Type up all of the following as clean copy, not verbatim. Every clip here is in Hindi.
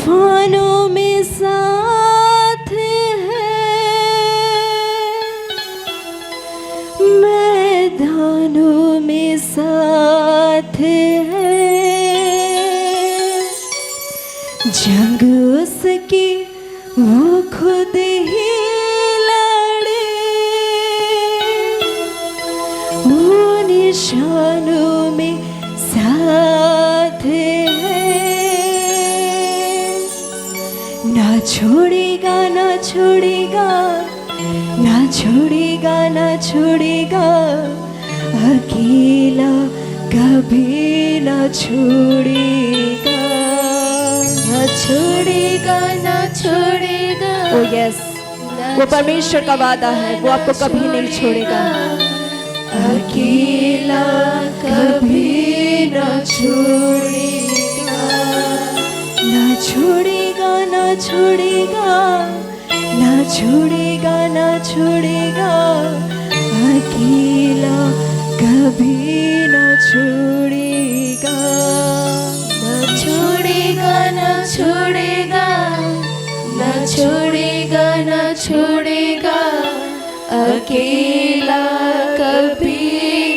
तूफानों में साथ है, मैदानों में साथ है, जंग उसकी वो खुद ही लड़े, वो निशानों में साथ है, ना छोड़ेगा ना छोड़ेगा, ना छोड़ेगा ना छोड़ेगा, अकेला कभी ना छोड़ेगा, ना छोड़ेगा ना छोड़ेगा। ओ यस, वो परमेश्वर का वादा है, वो आपको कभी नहीं छोड़ेगा, अकेला कभी ना छोड़ेगा, ना छोड़ेगा ना छोड़ेगा, ना छोड़ेगा ना छोड़ेगा, अकेला कभी ना छोड़ेगा, ना छोड़ेगा ना छोड़ेगा, ना छोड़ेगा ना छोड़ेगा, अकेला कभी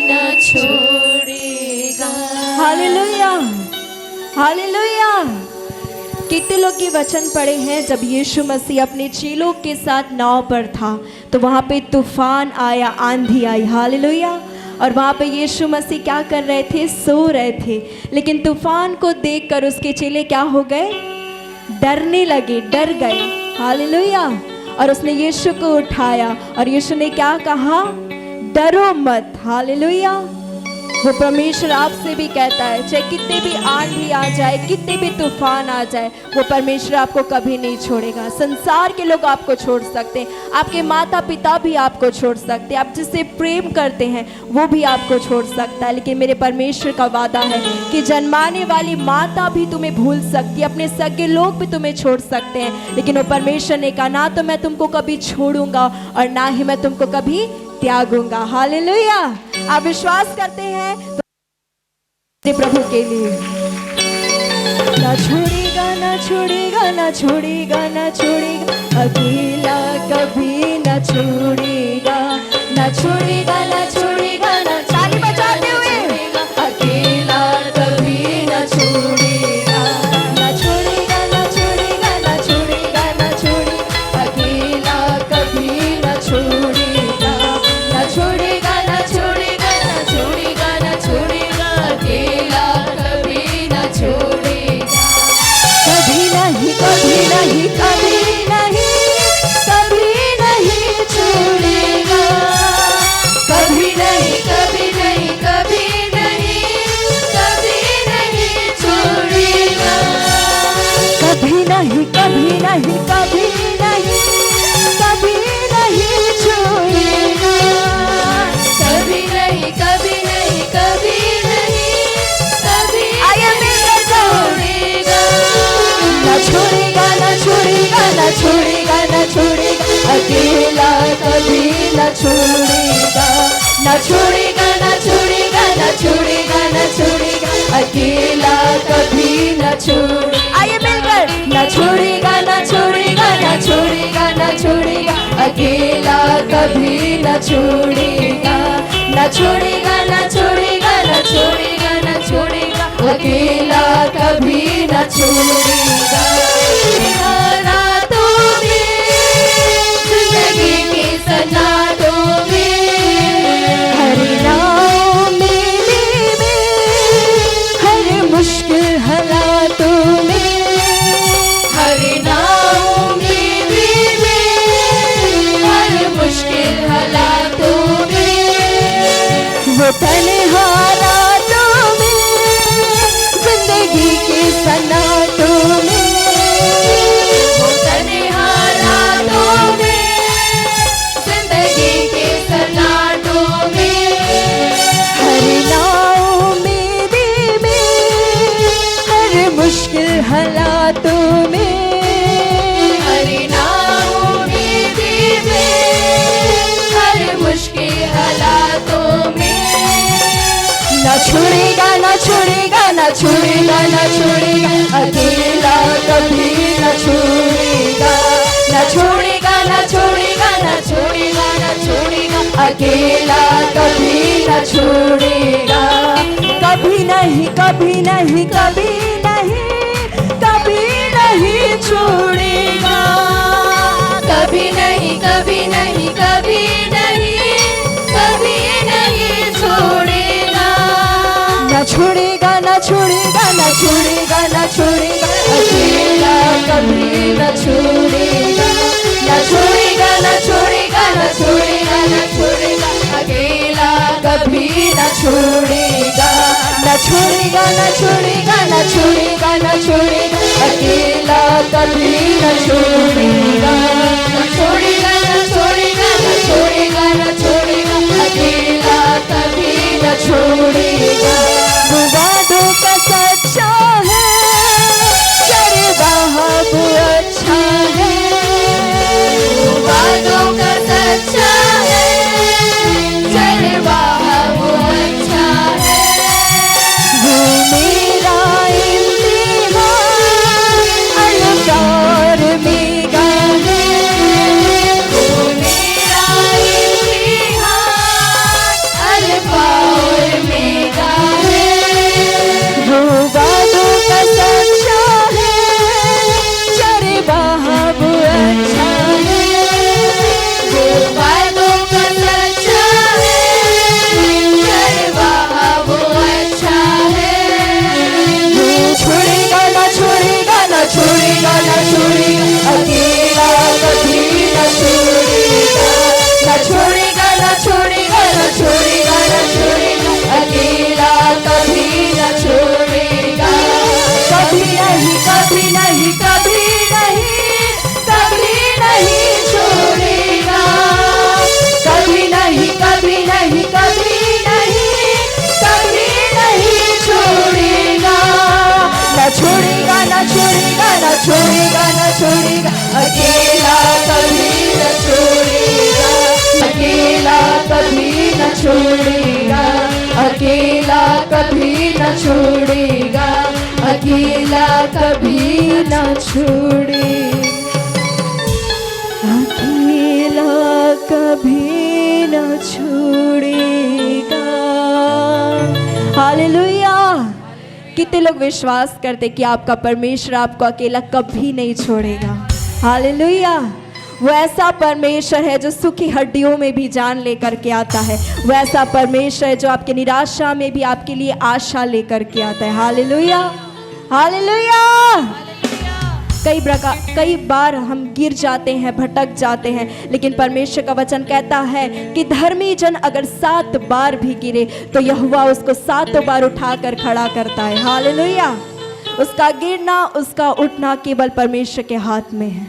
ना छोड़ेगा। Hallelujah, hallelujah. कितने लोग ये वचन पढ़े हैं, जब यीशु मसीह अपने चेलों के साथ नाव पर था तो वहाँ पे तूफान आया, आंधी आई। हालेलुया। और वहाँ पे यीशु मसीह क्या कर रहे थे? सो रहे थे। लेकिन तूफान को देखकर उसके चेले क्या हो गए? डरने लगे, डर गए। हालेलुया। और उसने यीशु को उठाया और यीशु ने क्या कहा? डरो मत। हालेलुया। वो परमेश्वर आपसे भी कहता है, चाहे कितने भी आंधी आ जाए, कितने भी तूफान आ जाए, वो परमेश्वर आपको कभी नहीं छोड़ेगा। संसार के लोग आपको छोड़ सकते हैं, आपके माता पिता भी आपको छोड़ सकते हैं, आप जिससे प्रेम करते हैं वो भी आपको छोड़ सकता है, लेकिन मेरे परमेश्वर का वादा है कि जन्माने वाली माता भी तुम्हें भूल सकती है, अपने सगे लोग भी तुम्हें छोड़ सकते हैं, लेकिन वो परमेश्वर ने कहा, ना तो मैं तुमको कभी छोड़ूंगा और ना ही मैं तुमको कभी त्यागूंगा। हालेलुया। आप विश्वास करते हैं तो प्रभु के लिए ना छोड़ेगा, ना छोड़ेगा, ना छोड़ेगा, ना छोड़ेगा, अकेला कभी ना छोड़ेगा, ना छोड़ेगा, ना छोड़ेगा, ना ताली बजाते हुए, अकेला कभी ना छोड़ेगा, ना छोड़ेगा, ना छोड़ेगा, ना छोड़ेगा, ना छोड़ेगा, अकेला कभी ना छोड़ेगा, ना छोड़ेगा, ना छोड़ेगा, ना छोड़ेगा, ना छोड़ेगा, अकेला कभी ना छोड़ेगा, कभी नहीं, कभी नहीं, कभी नहीं, कभी नहीं छोड़ेगा, कभी नहीं, कभी नहीं, कभी नहीं, कभी नहीं छोड़ेगा, कभी नहीं, कभी नहीं, कभी नहीं, कभी नहीं छोड़ेगा, कभी नहीं, कभी नहीं, कभी नहीं, कभी नहीं छोड़ेगा, ना छोड़ेगा, ना छोड़ेगा, ना छोड़ेगा, ना छोड़ेगा, अकेला कभी ना छोड़ेगा, ना छोड़ेगा, ना छोड़ेगा, ना छोड़ेगा, ना छोड़ेगा, अकेला कभी ना छोड़ेगा। आइए मिलकर, ना छोड़ेगा, ना छोड़ेगा, ना छोड़ेगा, ना छोड़ेगा, अकेला कभी ना छोड़ेगा, ना छोड़ेगा, ना छोड़ेगा, ना छोड़ेगा, ना छोड़ेगा, अकेला कभी ना छोड़ेगा। रातों में, जिंदगी के सन्नाटों में, हर राह में, हर मुश्किल हालातों में, हर नाव में, हर मुश्किल हालातों में, वो तन्हा रातों में, जिंदगी के सन्नाटों में, वो तन्हा रातों में, जिंदगी के सन्नाटों में, हर नाव में, हर मुश्किल हालातों में, हर नाव में, हर मुश्किल हालातों में, ना छोड़ेगा, ना छोड़ेगा, ना छोड़ेगा, ना छोड़ेगा, अकेला कभी न छोड़ेगा, कभी नहीं कभी नहीं कभी नहीं कभी नहीं छोड़ेगा, कभी नहीं कभी नहीं कभी नहीं कभी नहीं छोड़ेगा, न छोड़ेगा न छोड़ेगा न छोड़ेगा न छोड़ेगा, अकेला कभी न छोड़ेगा, न छोड़ेगा न छोड़ेगा न छोड़ेगा न छोड़ेगा, अकेला कभी न छोड़ेगा, न छोड़ेगा न छोड़ेगा न छोड़ेगा न छोड़ेगा, अकेला कभी न छोड़ेगा, न छोड़ेगा न छोड़ेगा न छोड़ेगा न छोड़ेगा, अकेला कभी न छोड़ेगा। वो वादों का सच्चा है, चरवाहा वो अच्छा है, वो वादों का सच्चा है, चरवाहा वो अच्छा है, वो मेरा इम्तिहान अलकार मेगा है, वो मेरा इम्तिहान अलकार मेगा है, वो वादों का सच्चा है, चरवाहा वो अच्छा है, वो वादों का सच्चा है, चरवाहा वो अच्छा है, वो छोड़ेगा न छोड़ेगा न छोड़ेगा न छोड़ेगा, अकेला कभी न छोड़ेगा, न छोड़ेगा न छोड़ेगा न छोड़ेगा न छोड़ेगा, अकेला कभी न छोड़ेगा, कभी नहीं कभी नहीं कभी नहीं कभी नहीं छोड़ेगा, कभी नहीं कभी नहीं कभी नहीं कभी नहीं छोड़ेगा, न छोड़ेगा न छोड़ेगा न छोड़ेगा न छोड़ेगा, अकेला कभी न छोड़ेगा, अकेला कभी न छोड़ेगा, अकेला कभी न छोड़ेगा, अकेला कभी न छोड़ेगा, अकेला कभी न छोड़ेगा। हालेलुया। कितने लोग विश्वास करते कि आपका परमेश्वर आपको अकेला कभी नहीं छोड़ेगा। हालेलुया। वो ऐसा परमेश्वर है जो सुखी हड्डियों में भी जान लेकर के आता है, वो ऐसा परमेश्वर है जो आपके निराशा में भी आपके लिए आशा लेकर के आता है। Hallelujah, hallelujah. कई बार हम गिर जाते हैं, भटक जाते हैं, लेकिन परमेश्वर का वचन कहता है कि धर्मी जन अगर 7 बार भी गिरे तो यहोवा उसको 7 बार उठाकर खड़ा करता है। हालेलुया। उसका गिरना, उसका उठना केवल परमेश्वर के हाथ में है।